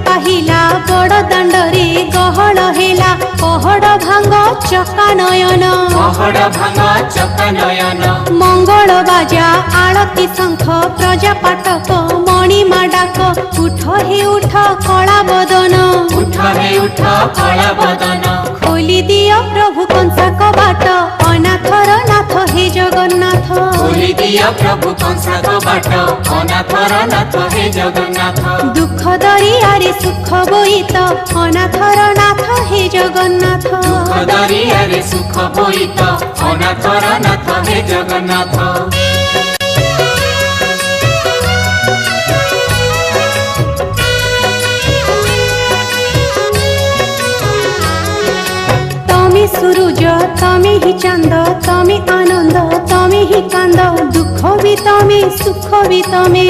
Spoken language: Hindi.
पाहिला बड़ दाण्डरे गहळ हेला पहड़ भांग चका नयन मंगल बाजा आळती शंख प्रजा पाटक मणिमा डाक उठ हे उठ कला बदन खोली दियो प्रभु कंसा कबाट अनाथर नाथ हे जगन्नाथ खोली दियो प्रभु कंसा कबाट अनाथर नाथ हे जगन्नाथ दुख दरियारे सुख बोईत अनाथर नाथ हे जगन्नाथ दुख दरियारे सुख बोईत अनाथर नाथ हे जगन्नाथ सूरज तमे ही चांद तमे आनंद तमे ही कांद दुख भी तमे सुख भी तमे